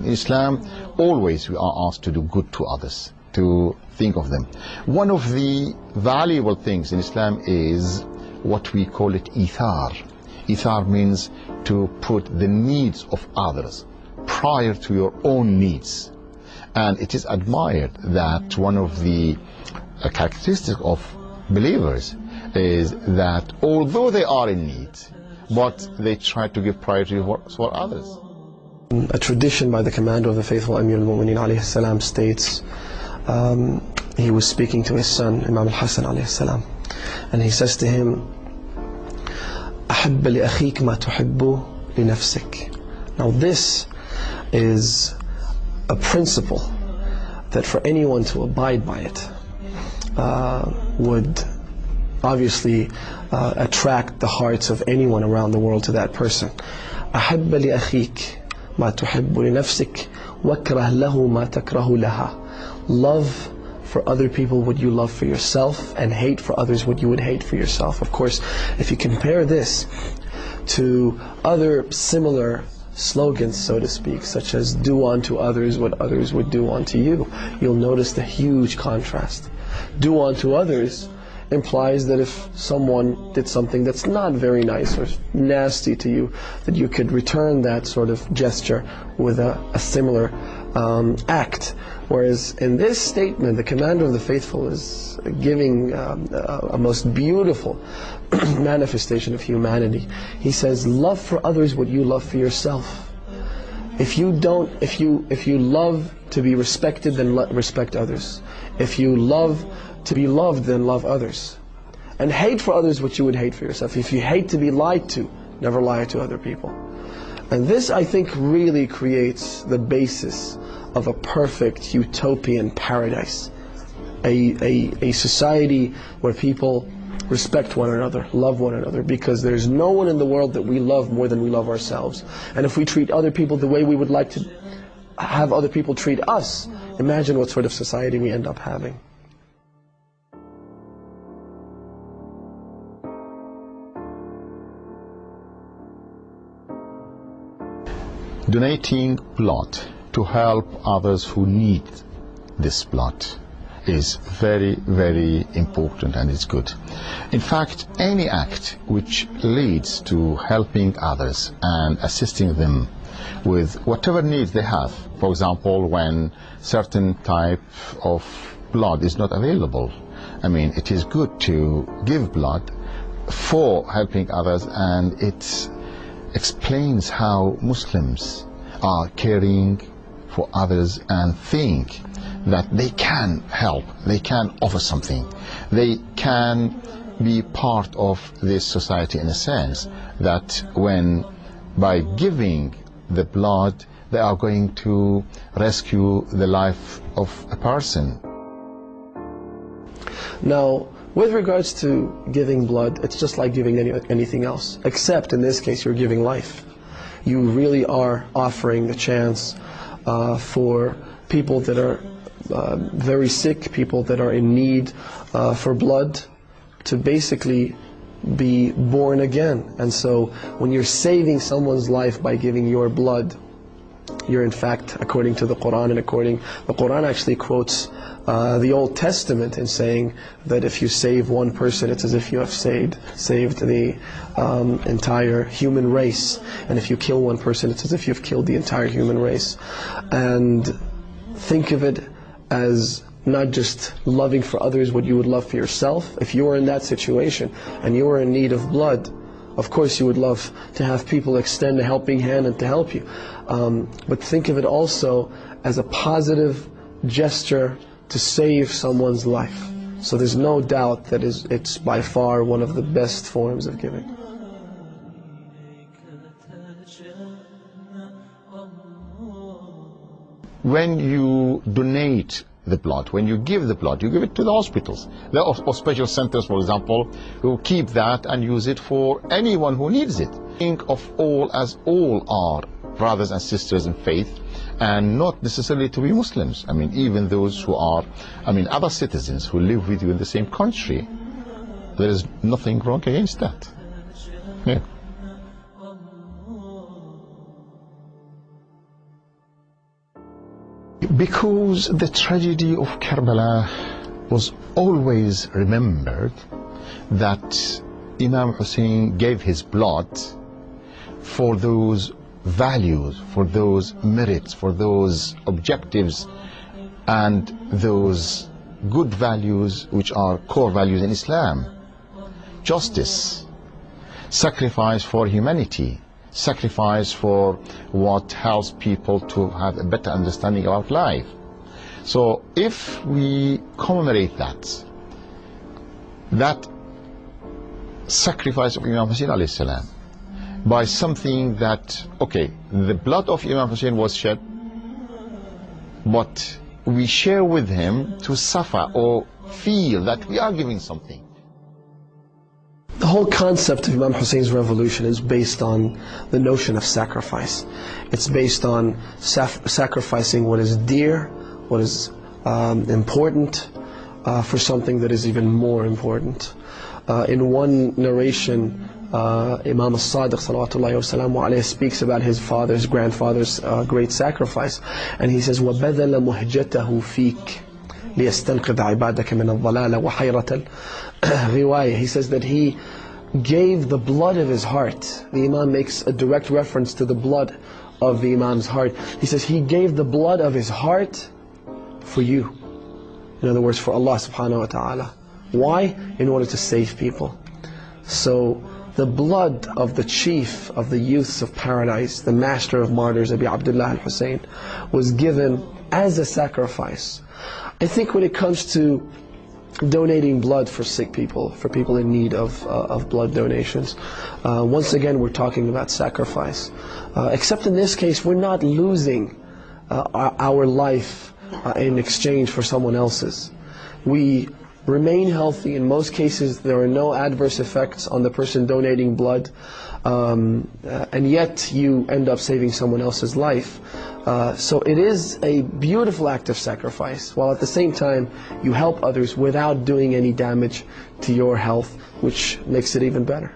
In Islam, always we are asked to do good to others, to think of them. One of the valuable things in Islam is what we call it ithar. Ithar means to put the needs of others prior to your own needs. And it is admired that one of the characteristics of believers is that although they are in need, but they try to give priority for others. A tradition by the commander of the faithful, Amir al-Mu'mineen alayhi salam, states he was speaking to his son, Imam Hussein alayhi salam, and he says to him, أحب لأخيك ما تحب لنفسك. Now this is a principle that for anyone to abide by it would obviously attract the hearts of anyone around the world to that person. أحب لأخيك ما تحب لنفسك واكره له ما تكره لها. Love for other people what you love for yourself, and hate for others what you would hate for yourself. Of course, if you compare this to other similar slogans, so to speak, such as do unto others what others would do unto you, you'll notice the huge contrast. Do unto others implies that if someone did something that's not very nice or nasty to you, that you could return that sort of gesture with a similar act. Whereas in this statement, the commander of the faithful is giving a most beautiful manifestation of humanity. He says, love for others what you love for yourself. If you love to be respected, then respect others. If you love to be loved, then love others. And hate for others what you would hate for yourself. If you hate to be lied to, never lie to other people. And this, I think, really creates the basis of a perfect utopian paradise. A society where people respect one another, love one another, because there's no one in the world that we love more than we love ourselves. And if we treat other people the way we would like to have other people treat us, imagine what sort of society we end up having. Donating blood to help others who need this blood is very, very important, and it's good. In fact, any act which leads to helping others and assisting them with whatever needs they have, for example, when certain type of blood is not available, I mean, it is good to give blood for helping others, and it explains how Muslims are caring for others and think that they can help, they can offer something, they can be part of this society in a sense that when by giving the blood they are going to rescue the life of a person. Now, with regards to giving blood, it's just like giving anything else, except in this case you're giving life. You really are offering the chance for people that are very sick, people that are in need for blood, to basically be born again. And so when you're saving someone's life by giving your blood, you're in fact, according to the Quran, and the Quran actually quotes the Old Testament in saying that if you save one person, it's as if you have saved the entire human race. And if you kill one person, it's as if you've killed the entire human race. And think of it as not just loving for others what you would love for yourself. If you were in that situation and you were in need of blood, of course you would love to have people extend a helping hand and to help you. But think of it also as a positive gesture to save someone's life. So there's no doubt that it's by far one of the best forms of giving. When you donate the blood, when you give the blood, you give it to the hospitals. There are special centers, for example, who keep that and use it for anyone who needs it. Think of all as all are brothers and sisters in faith, and not necessarily to be Muslims. I mean, even those who are, other citizens who live with you in the same country, there is nothing wrong against that. Yeah. Because the tragedy of Karbala was always remembered, that Imam Hussein gave his blood for those values, for those merits, for those objectives, and those good values which are core values in Islam. Justice, sacrifice for humanity, sacrifice for what helps people to have a better understanding about life. So if we commemorate that sacrifice of Imam Hussein alayhi salam by something that, okay, the blood of Imam Hussein was shed, but we share with him to suffer or feel that we are giving something. The whole concept of Imam Hussein's revolution is based on the notion of sacrifice. It's based on sacrificing what is dear, what is important, for something that is even more important. In one narration, Imam As-Sadiq salawatullahi wa alayhi speaks about his grandfather's great sacrifice, and he says, وَبَذَلَ مُهْجَتَهُ فِيكَ لِيَسْتَنْقِذَ عِبَادَكَ مِنَ الضَّلَالَ وَحَيْرَةَ الرِّوَايَةِ. He says that he gave the blood of his heart. The Imam makes a direct reference to the blood of the Imam's heart. He says he gave the blood of his heart for you. In other words, for Allah subhanahu wa ta'ala. Why? In order to save people. So the blood of the chief of the youths of paradise, the master of martyrs, Abi Abdullah al-Hussein, was given as a sacrifice. I think when it comes to donating blood for sick people, for people in need of blood donations, once again we're talking about sacrifice. Except in this case, we're not losing our life in exchange for someone else's. We remain healthy. In most cases there are no adverse effects on the person donating blood, and yet you end up saving someone else's life. So it is a beautiful act of sacrifice, while at the same time you help others without doing any damage to your health, which makes it even better.